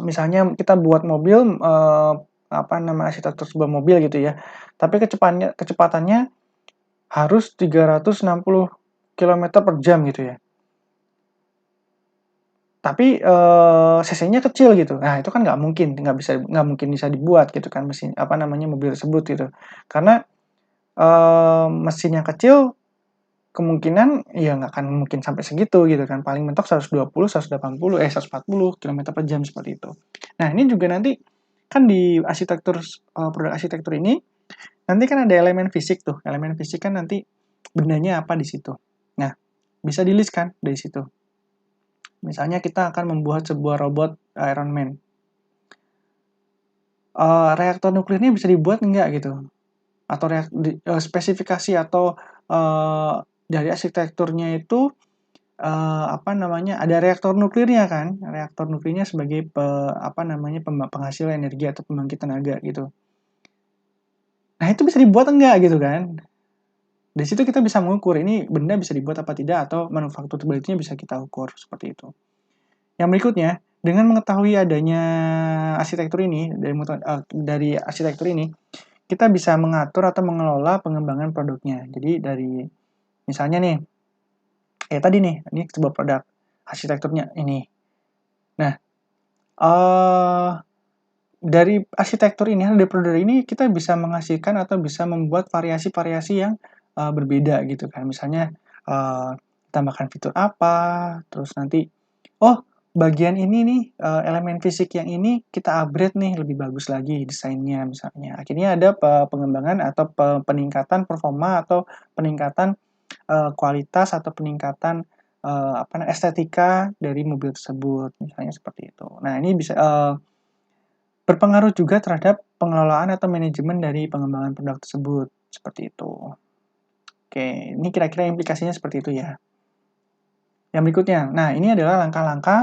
Misalnya kita buat mobil apa nama arsitektur sebuah mobil gitu ya. Tapi kecepatannya harus 360 km per jam gitu ya. Tapi cc-nya kecil gitu. Nah, itu kan nggak mungkin bisa dibuat gitu kan mesin apa namanya mobil tersebut gitu. Karena mesinnya kecil, kemungkinan ya nggak akan mungkin sampai segitu gitu kan. Paling mentok 120, 140 km per jam seperti itu. Nah, ini juga nanti kan di produk arsitektur ini nanti kan ada elemen fisik tuh. Elemen fisik kan nanti bendanya apa di situ. Nah, bisa di-list kan dari situ. Misalnya kita akan membuat sebuah robot Iron Man. Reaktor nuklirnya bisa dibuat enggak gitu? Atau spesifikasi atau dari arsitekturnya itu apa namanya, ada reaktor nuklirnya kan? Reaktor nuklirnya sebagai penghasil energi atau pembangkit tenaga gitu. Nah, itu bisa dibuat enggak gitu kan? Dari situ kita bisa mengukur ini benda bisa dibuat apa tidak, atau manufacturability-nya bisa kita ukur seperti itu. Yang berikutnya, dengan mengetahui adanya arsitektur ini, dari arsitektur ini, kita bisa mengatur atau mengelola pengembangan produknya. Jadi dari misalnya nih, tadi nih, ini sebuah produk, arsitekturnya ini. Nah, dari arsitektur ini, dari produk ini kita bisa menghasilkan atau bisa membuat variasi-variasi yang berbeda gitu kan. Misalnya tambahkan fitur apa, terus nanti, oh bagian ini nih, elemen fisik yang ini kita upgrade nih, lebih bagus lagi desainnya misalnya. Akhirnya ada pengembangan atau peningkatan performa atau peningkatan kualitas atau peningkatan estetika dari mobil tersebut, misalnya seperti itu. Nah, ini bisa berpengaruh juga terhadap pengelolaan atau manajemen dari pengembangan produk tersebut, seperti itu. Oke, ini kira-kira implikasinya seperti itu ya. Yang berikutnya, nah ini adalah langkah-langkah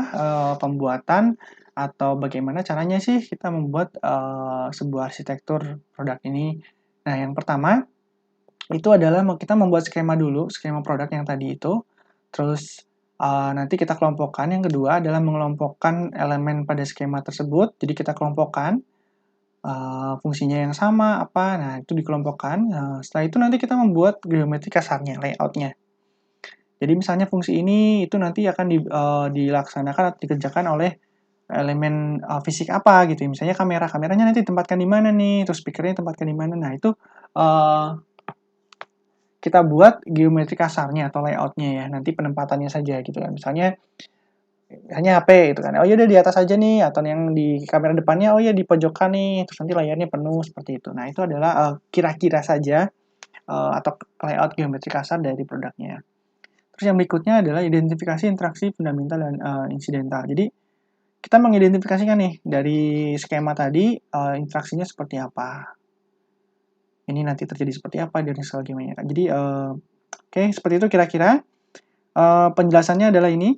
pembuatan atau bagaimana caranya sih kita membuat sebuah arsitektur produk ini. Nah, yang pertama itu adalah kita membuat skema dulu, skema produk yang tadi itu. Terus nanti kita kelompokkan. Yang kedua adalah mengelompokkan elemen pada skema tersebut. Jadi kita kelompokkan fungsinya yang sama apa. Nah, itu dikelompokkan. Setelah itu nanti kita membuat geometri kasarnya, layoutnya. Jadi misalnya fungsi ini itu nanti akan dilaksanakan atau dikerjakan oleh elemen fisik apa gitu. Misalnya kameranya nanti ditempatkan di mana nih, terus speakernya ditempatkan di mana. Nah, itu kita buat geometri kasarnya atau layoutnya ya, nanti penempatannya saja gitu kan. Misalnya HP gitu kan, oh ya udah di atas aja nih, atau yang di kamera depannya, oh ya di pojokan nih, terus nanti layarnya penuh seperti itu. Nah, itu adalah kira-kira saja atau layout geometri kasar dari produknya. Terus yang berikutnya adalah identifikasi interaksi fundamental dan insidental. Jadi kita mengidentifikasikan nih dari skema tadi interaksinya seperti apa. Ini nanti terjadi seperti apa dan sebagainya. Jadi oke, seperti itu kira-kira. Penjelasannya adalah ini.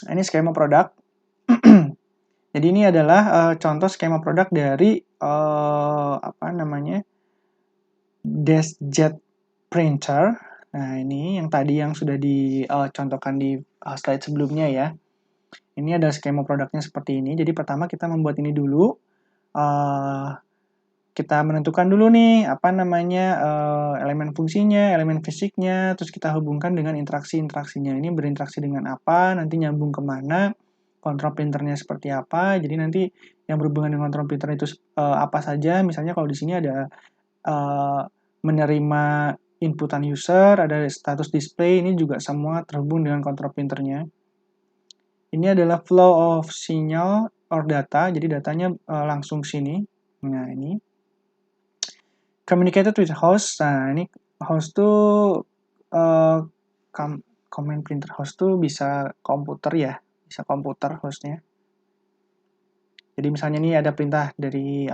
Ini skema produk. Jadi ini adalah contoh skema produk dari DeskJet printer. Nah, ini yang tadi yang sudah dicontohkan di slide sebelumnya ya. Ini ada skema produknya seperti ini. Jadi pertama kita membuat ini dulu. Kita menentukan dulu nih elemen fungsinya, elemen fisiknya, terus kita hubungkan dengan interaksi-interaksinya. Ini berinteraksi dengan apa, nanti nyambung kemana, kontrol printernya seperti apa. Jadi nanti yang berhubungan dengan kontrol printer itu apa saja. Misalnya kalau di sini ada menerima inputan user, ada status display, ini juga semua terhubung dengan kontrol printernya. Ini adalah flow of signal or data, jadi datanya langsung sini. Nah, ini communicated with host. Nah, ini host tuh command printer host tuh bisa komputer ya, bisa komputer hostnya. Jadi misalnya ini ada perintah dari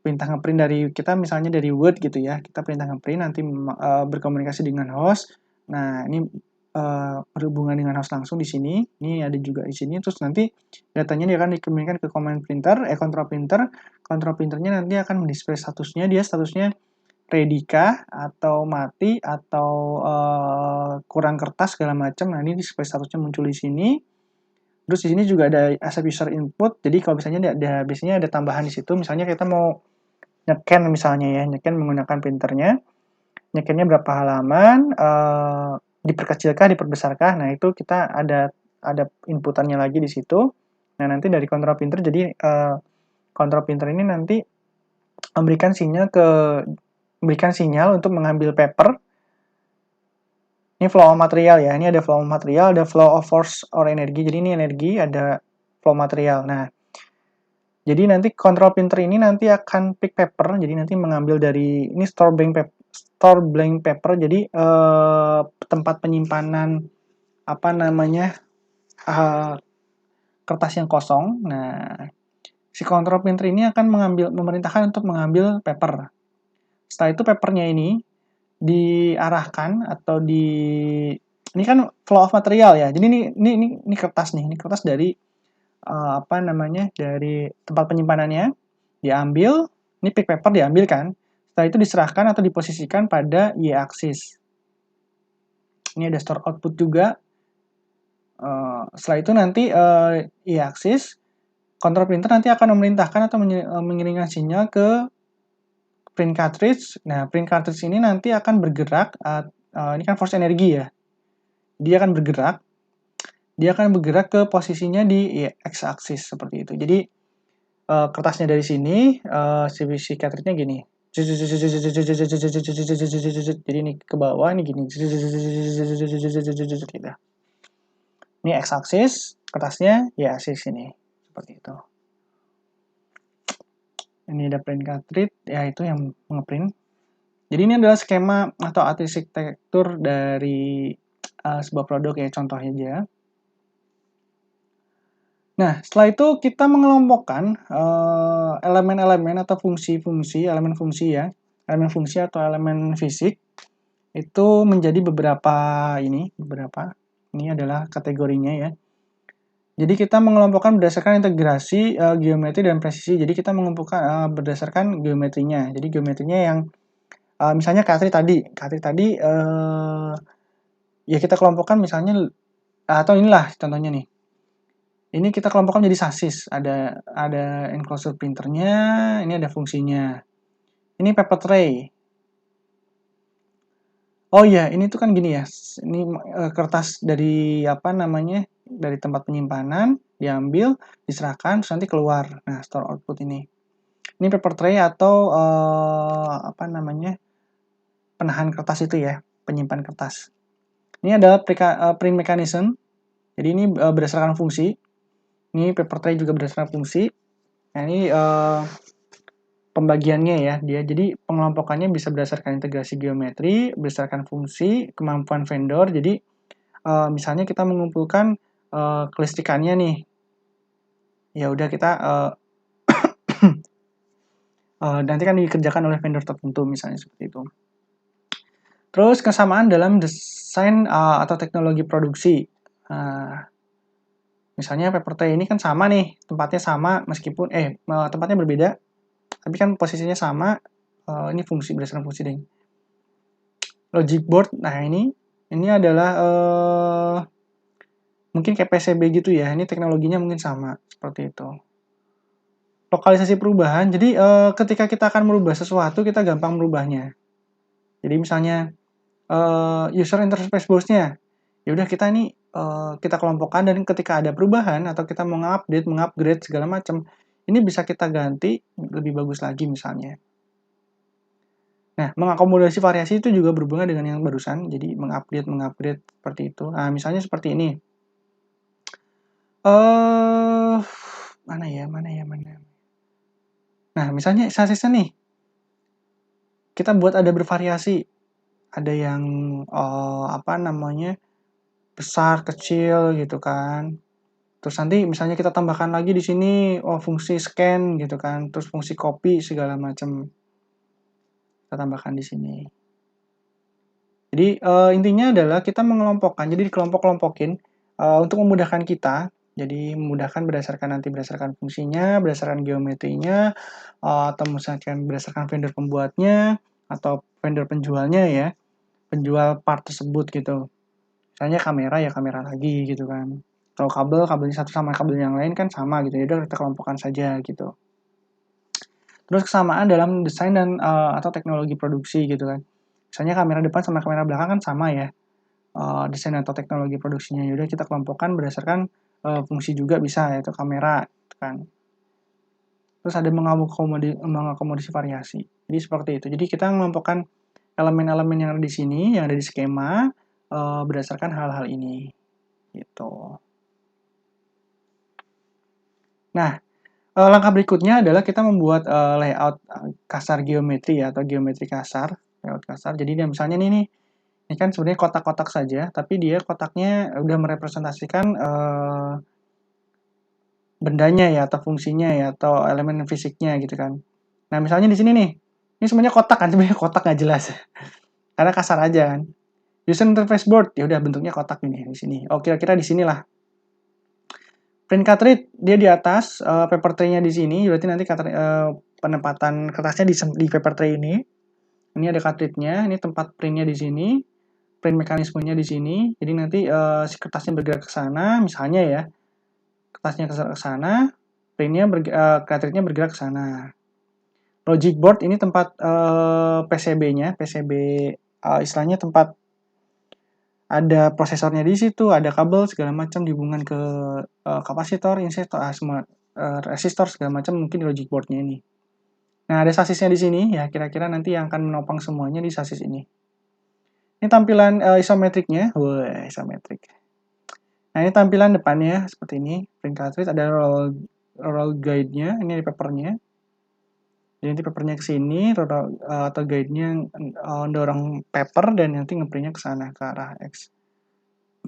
perintah ngeprint dari kita, misalnya dari Word gitu ya, kita perintah ngeprint nanti berkomunikasi dengan host. Nah, ini berhubungan dengan host langsung di sini. Ini ada juga di sini. Terus nanti datanya dia akan dikomunikasikan ke command printer, control printer. Control printernya nanti akan mendisplay statusnya. Dia statusnya ready kah, atau mati, atau kurang kertas segala macam. Nah, ini display statusnya muncul di sini. Terus di sini juga ada accept user input. Jadi kalau misalnya biasanya ada tambahan di situ. Misalnya kita mau nyeken misalnya ya, nyeken menggunakan printernya. Nyekennya berapa halaman, diperkecilkah, diperbesarkah. Nah, itu kita ada inputannya lagi di situ. Nah, nanti dari kontrol printer, jadi kontrol printer ini nanti memberikan sinyal untuk mengambil paper. Ini flow of material ya. Ini ada flow of material, ada flow of force or energi. Jadi ini energi, ada flow material. Nah, jadi nanti kontrol printer ini nanti akan pick paper. Jadi nanti mengambil dari ini store blank paper. Jadi tempat penyimpanan kertas yang kosong. Nah, si kontrol printer ini akan memerintahkan untuk mengambil paper. Setelah itu papernya ini diarahkan atau ini kan flow of material ya. Jadi ini kertas nih. Ini kertas dari dari tempat penyimpanannya diambil. Ini pick paper diambil kan. Setelah itu diserahkan atau diposisikan pada y-axis. Ini ada store output juga. Setelah itu nanti y-axis Control printer nanti akan memerintahkan atau mengirimkan sinyal ke print cartridge. Nah, print cartridge ini nanti akan bergerak, ini kan force energi ya. Dia akan bergerak ke posisinya di x-axis seperti itu. Jadi kertasnya dari sini, si cartridge-nya gini. Jadi ini ke bawah, ini gini. Ini x-axis, kertasnya ya axis ini. Seperti itu. Ini ada print cartridge, ya itu yang ngeprint. Jadi ini adalah skema atau arsitektur dari sebuah produk ya, contohnya aja. Nah, setelah itu kita mengelompokkan elemen-elemen atau fungsi-fungsi, elemen fungsi ya, elemen fungsi atau elemen fisik itu menjadi beberapa ini adalah kategorinya ya. Jadi kita mengelompokkan berdasarkan integrasi geometri dan presisi. Jadi kita mengelompokkan berdasarkan geometrinya. Jadi geometrinya yang misalnya cartridge tadi ya kita kelompokkan misalnya atau inilah contohnya nih. Ini kita kelompokkan menjadi sasis. Ada enclosure printernya, ini ada fungsinya. Ini paper tray. Oh iya, ini tuh kan gini ya. Ini kertas dari dari tempat penyimpanan diambil, diserahkan, terus nanti keluar. Nah, store output ini. Ini paper tray atau penahan kertas itu ya, penyimpan kertas. Ini adalah print mechanism. Jadi ini berdasarkan fungsi. Ini paper tray juga berdasarkan fungsi. Nah, ini pembagiannya ya. Jadi pengelompokannya bisa berdasarkan integrasi geometri, berdasarkan fungsi, kemampuan vendor. Jadi misalnya kita mengumpulkan kelistrikannya nih. Ya udah kita nanti kan dikerjakan oleh vendor tertentu misalnya seperti itu. Terus kesamaan dalam desain atau teknologi produksi. Misalnya paper tray ini kan sama nih, tempatnya sama meskipun tempatnya berbeda, tapi kan posisinya sama. Ini fungsi berdasarkan fungsi deh. Logic board, nah ini adalah mungkin kayak PCB gitu ya. Ini teknologinya mungkin sama seperti itu. Lokalisasi perubahan. Jadi ketika kita akan merubah sesuatu, kita gampang merubahnya. Jadi misalnya user interface bosnya, ya udah kita ini kita kelompokkan dan ketika ada perubahan atau kita mau ngupdate, mengupgrade segala macam, ini bisa kita ganti lebih bagus lagi misalnya. Nah, mengakomodasi variasi itu juga berhubungan dengan yang barusan, jadi mengupgrade seperti itu. Nah, misalnya seperti ini. Mana ya. Nah, misalnya sasisnya nih, kita buat ada bervariasi. Ada yang besar, kecil gitu kan. Terus nanti misalnya kita tambahkan lagi di sini fungsi scan gitu kan, terus fungsi copy segala macam. Kita tambahkan di sini. Jadi intinya adalah kita mengelompokkan, jadi dikelompok-kelompokin untuk memudahkan kita. Jadi memudahkan berdasarkan fungsinya, berdasarkan geometrinya, atau misalkan berdasarkan vendor pembuatnya atau vendor penjualnya ya, penjual part tersebut gitu. Misalnya kamera ya kamera lagi gitu kan. Kalau kabelnya satu sama kabel yang lain kan sama gitu. Ya udah kita kelompokkan saja gitu. Terus kesamaan dalam desain dan atau teknologi produksi gitu kan. Misalnya kamera depan sama kamera belakang kan sama ya. Desain atau teknologi produksinya. Ya udah kita kelompokkan berdasarkan fungsi juga bisa yaitu kamera gitu kan. Terus ada mengakomodasi variasi. Jadi seperti itu. Jadi kita mengelompokkan elemen-elemen yang ada di sini, yang ada di skema berdasarkan hal-hal ini. Gitu. Nah, langkah berikutnya adalah kita membuat layout kasar geometri ya, atau geometri kasar, layout kasar. Jadi dia misalnya ini kan sebenarnya kotak-kotak saja, tapi dia kotaknya udah merepresentasikan bendanya ya, atau fungsinya ya, atau elemen fisiknya gitu kan. Nah, misalnya di sini nih, ini sebenarnya kotak kan, sebenarnya kotak nggak jelas, karena kasar aja kan. User interface board, ya udah bentuknya kotak ini di sini. Oh, kira-kira di sinilah. Print cartridge dia di atas, paper tray-nya di sini, berarti nanti penempatan kertasnya di paper tray ini. Ini ada cartridge-nya, ini tempat print-nya di sini, print mekanismenya di sini. Jadi nanti si kertasnya bergerak ke sana, misalnya ya, kertasnya ke sana. cartridge-nya bergerak ke sana. Logic board ini tempat PCB-nya, PCB istilahnya tempat ada prosesornya di situ, ada kabel segala macam dihubungkan ke kapasitor, insistor, semua resistor segala macam mungkin di logic board-nya ini. Nah, ada sasisnya di sini ya, kira-kira nanti yang akan menopang semuanya di sasis ini. Ini tampilan isometriknya, wah isometrik. Nah, ini tampilan depannya seperti ini, print cartridge, ada roll guide-nya, ini di papernya. Jadi nanti papernya ke sini, atau guide-nya dorong paper dan nanti ngeprintnya ke sana, ke arah X.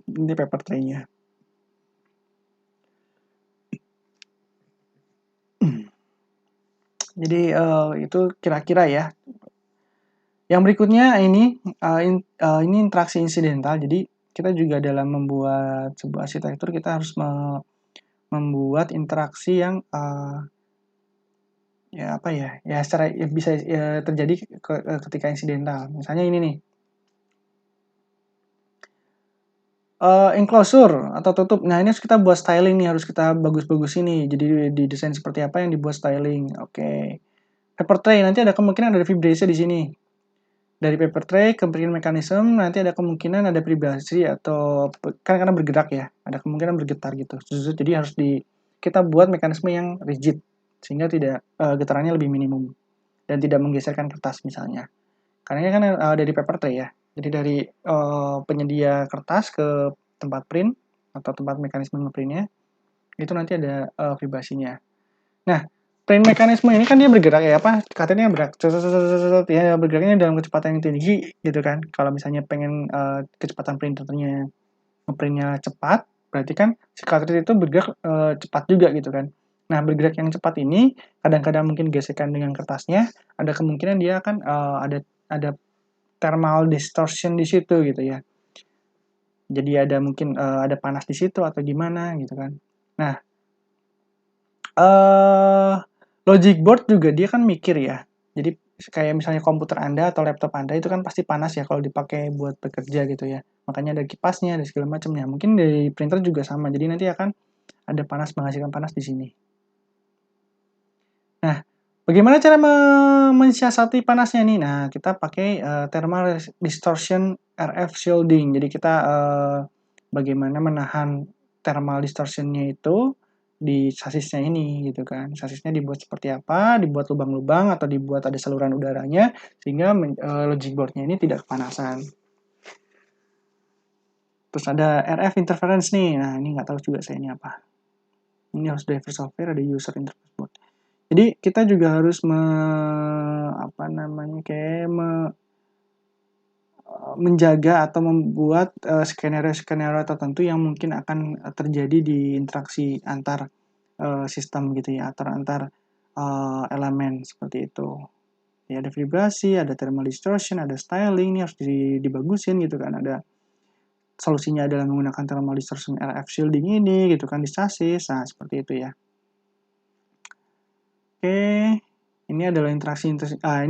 Ini paper tray-nya. Jadi itu kira-kira ya. Yang berikutnya ini interaksi insidental. Jadi kita juga dalam membuat sebuah arsitektur kita harus membuat interaksi yang ya apa ya secara ya bisa terjadi ketika insidental. Misalnya ini nih. Enclosure atau tutup. Nah, ini harus kita buat styling nih, harus kita bagus-bagus ini. Jadi didesain seperti apa yang dibuat styling. Oke. Paper tray nanti ada kemungkinan ada vibrasi di sini. Dari paper tray ke print mechanism nanti ada kemungkinan ada vibrasi atau kan karena bergerak ya, ada kemungkinan bergetar gitu. Jadi harus kita buat mekanisme yang rigid sehingga tidak getarannya lebih minimum dan tidak menggeserkan kertas misalnya. Karena kan dari paper tray ya. Jadi dari penyedia kertas ke tempat print atau tempat mekanisme printnya itu nanti ada vibrasinya. Nah, print mekanisme ini kan dia bergerak ya katanya bergerak ya bergeraknya dalam kecepatan yang tinggi gitu kan. Kalau misalnya pengen kecepatan printernya ngeprintnya cepat, berarti kan si cartridge itu bergerak cepat juga gitu kan. Nah, bergerak yang cepat ini kadang-kadang mungkin gesekan dengan kertasnya, ada kemungkinan dia akan ada thermal distortion di situ gitu ya. Jadi ada mungkin ada panas di situ atau gimana gitu kan. Nah, logic board juga dia kan mikir ya. Jadi kayak misalnya komputer Anda atau laptop Anda itu kan pasti panas ya kalau dipakai buat bekerja gitu ya. Makanya ada kipasnya, ada segala macamnya. Mungkin dari printer juga sama. Jadi nanti akan ada panas, menghasilkan panas di sini. Nah, bagaimana cara mensiasati panasnya nih? Nah, kita pakai thermal distortion RF shielding. Jadi kita bagaimana menahan thermal distortionnya itu di sasisnya ini gitu kan. Sasisnya dibuat seperti apa, dibuat lubang-lubang atau dibuat ada saluran udaranya sehingga logic boardnya ini tidak kepanasan. Terus ada RF interference nih. Nah, ini nggak tahu juga saya ini apa. Ini harus driver software, ada user interface board. Jadi kita juga harus menjaga atau membuat skenario-skenario tertentu yang mungkin akan terjadi di interaksi antar sistem gitu ya, antar elemen seperti itu. Ya, ada vibrasi, ada thermal distortion, ada styling, ini harus dibagusin gitu kan. Ada solusinya adalah menggunakan thermal distortion RF shielding ini gitu kan di chassis. Nah, seperti itu ya. Oke, ini adalah interaksi insidental.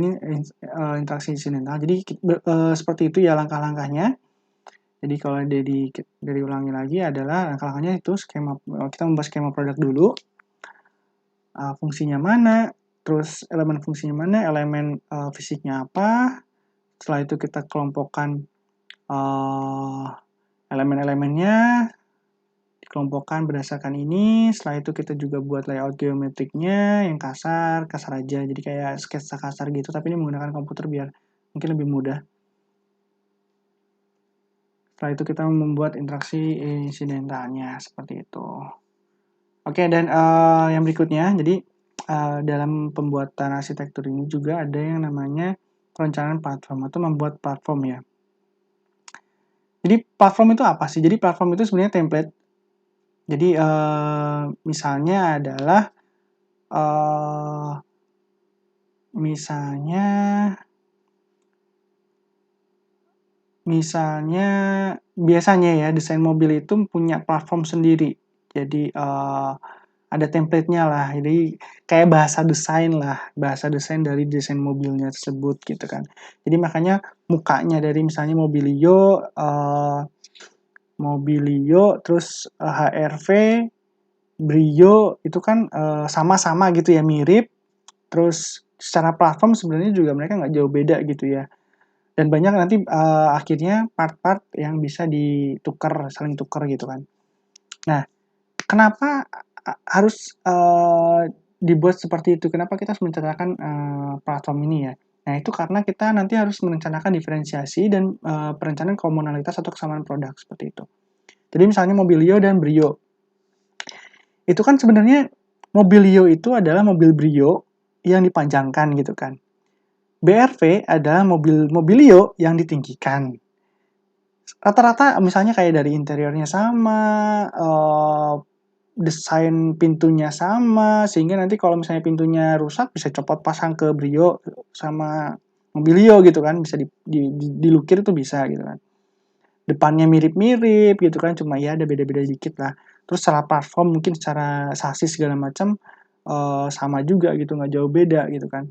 Jadi seperti itu ya langkah-langkahnya. Jadi kalau dari ulangi lagi adalah langkah-langkahnya itu skema, kita membahas skema produk dulu. Fungsinya mana, terus elemen fungsinya mana, elemen fisiknya apa. Setelah itu kita kelompokkan elemen-elemennya, dikelompokkan berdasarkan ini. Setelah itu kita juga buat layout geometriknya yang kasar aja. Jadi kayak sketsa kasar gitu, tapi ini menggunakan komputer biar mungkin lebih mudah. Setelah itu kita membuat interaksi insidentalnya seperti itu. Oke, dan yang berikutnya, jadi dalam pembuatan arsitektur ini juga ada yang namanya perencanaan platform atau membuat platform ya. Jadi platform itu apa sih? Jadi platform itu sebenarnya template. Jadi misalnya adalah misalnya biasanya ya desain mobil itu punya platform sendiri. Jadi ada template-nya lah. Jadi kayak bahasa desain dari desain mobilnya tersebut gitu kan. Jadi makanya mukanya dari misalnya Mobilio terus HRV Brio itu kan sama-sama gitu ya, mirip. Terus secara platform sebenarnya juga mereka nggak jauh beda gitu ya. Dan banyak nanti akhirnya part-part yang bisa ditukar, saling tukar gitu kan. Nah, kenapa harus dibuat seperti itu? Kenapa kita harus menciptakan platform ini ya? Nah, itu karena kita nanti harus merencanakan diferensiasi dan perencanaan komunalitas atau kesamaan produk seperti itu. Jadi misalnya Mobilio dan Brio. Itu kan sebenarnya Mobilio itu adalah mobil Brio yang dipanjangkan gitu kan. BRV adalah mobil Mobilio yang ditinggikan. Rata-rata misalnya kayak dari interiornya sama, desain pintunya sama, sehingga nanti kalau misalnya pintunya rusak bisa copot pasang ke Brio sama Mobilio gitu kan, bisa dilukir itu bisa gitu kan. Depannya mirip-mirip gitu kan, cuma ya ada beda-beda dikit lah. Terus secara platform mungkin secara sasis segala macam sama juga gitu, nggak jauh beda gitu kan.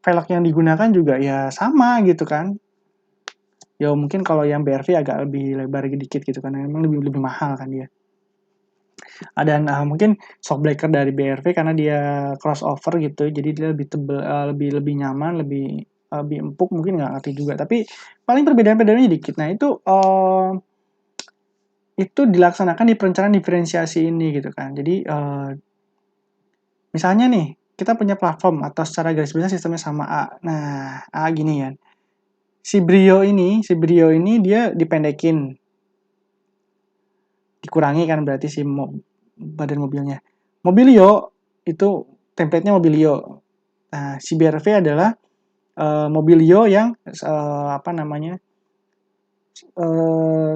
Velg yang digunakan juga ya sama gitu kan. Ya mungkin kalau yang BRV agak lebih lebar dikit gitu kan, memang lebih mahal kan dia. Dan mungkin shockbreaker dari BRV karena dia crossover gitu, jadi dia lebih tebel, lebih nyaman, lebih empuk, mungkin nggak ngerti juga. Tapi paling perbedaan-perbedaannya dikit. Nah itu dilaksanakan di perencanaan diferensiasi ini gitu kan. Jadi misalnya nih kita punya platform atau secara garis besar sistemnya sama A. Nah A gini ya. Si Brio ini dia dipendekin, dikurangi kan berarti badan mobilnya. Mobilio itu template-nya Mobilio. Nah, si BRV adalah Mobilio yang apa namanya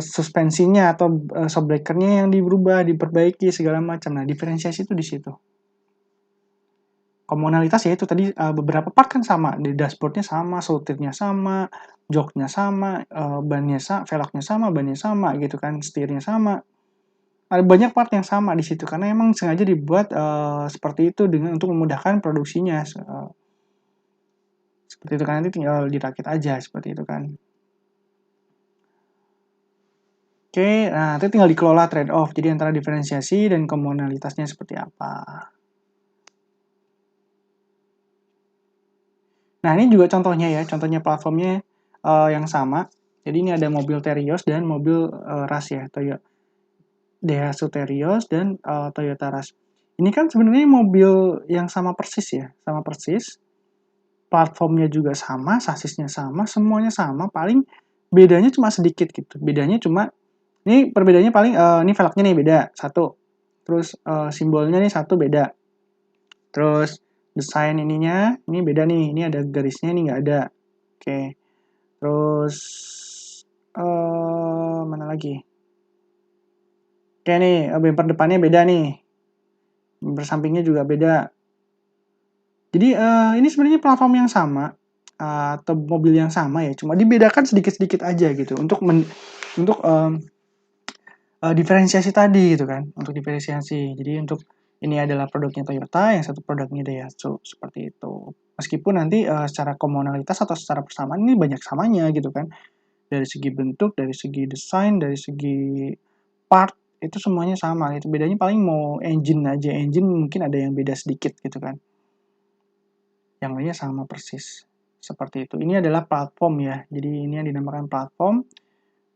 suspensinya atau shockbreaker-nya yang diperbaiki segala macam. Nah, diferensiasi itu di situ. Komunalitas ya itu tadi beberapa part kan sama, di dashboardnya sama, sortirnya sama, joknya sama, bannya sama, velgnya sama, bannya sama gitu kan, setirnya sama. Ada banyak part yang sama di situ karena emang sengaja dibuat seperti itu dengan untuk memudahkan produksinya. Seperti itu kan nanti tinggal dirakit aja seperti itu kan. Oke, nah nanti tinggal dikelola trade-off. Jadi antara diferensiasi dan komunalitasnya seperti apa. Nah ini juga contohnya ya, contohnya platformnya yang sama. Jadi ini ada mobil Terios dan mobil Rush ya, Toyota Daihatsu Terios dan Toyota Rush. Ini kan sebenarnya mobil yang sama persis ya, sama persis. Platformnya juga sama, sasisnya sama, semuanya sama. Paling bedanya cuma sedikit gitu. Bedanya cuma ini perbedaannya paling ini velgnya nih beda satu. Terus simbolnya nih satu beda. Terus desain ininya ini beda nih. Ini ada garisnya ini nggak ada. Oke. Terus mana lagi? Oke nih bumper depannya beda nih. Bumper sampingnya juga beda. Jadi ini sebenarnya platform yang sama atau mobil yang sama ya, cuma dibedakan sedikit-sedikit aja gitu untuk diferensiasi tadi gitu kan, untuk diferensiasi. Jadi untuk ini adalah produknya Toyota, yang satu produknya Daihatsu seperti itu. Meskipun nanti secara komunalitas atau secara persamaan ini banyak samanya gitu kan, dari segi bentuk, dari segi desain, dari segi part itu semuanya sama. Itu bedanya paling mau engine aja, engine mungkin ada yang beda sedikit gitu kan. Yang lainnya sama persis seperti itu. Ini adalah platform ya, jadi ini yang dinamakan platform.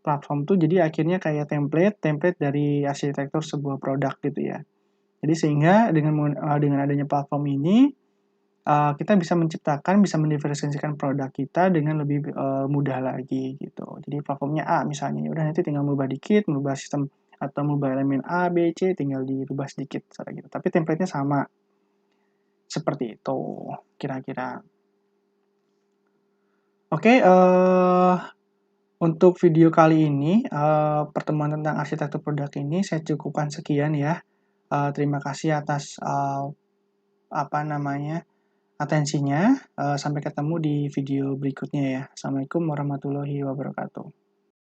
Platform tuh jadi akhirnya kayak template dari arsitektur sebuah produk gitu ya. Jadi sehingga dengan adanya platform ini kita bisa menciptakan, bisa mendiferensiasikan produk kita dengan lebih mudah lagi gitu. Jadi platformnya A misalnya, udah nanti tinggal merubah dikit, merubah sistem atau merubah elemen A, B, C, tinggal dirubah sedikit gitu. Tapi template-nya sama. Seperti itu kira-kira. Oke, untuk video kali ini, pertemuan tentang arsitektur produk ini saya cukupkan sekian ya. Terima kasih atas apa namanya atensinya. Sampai ketemu di video berikutnya ya. Assalamualaikum warahmatullahi wabarakatuh.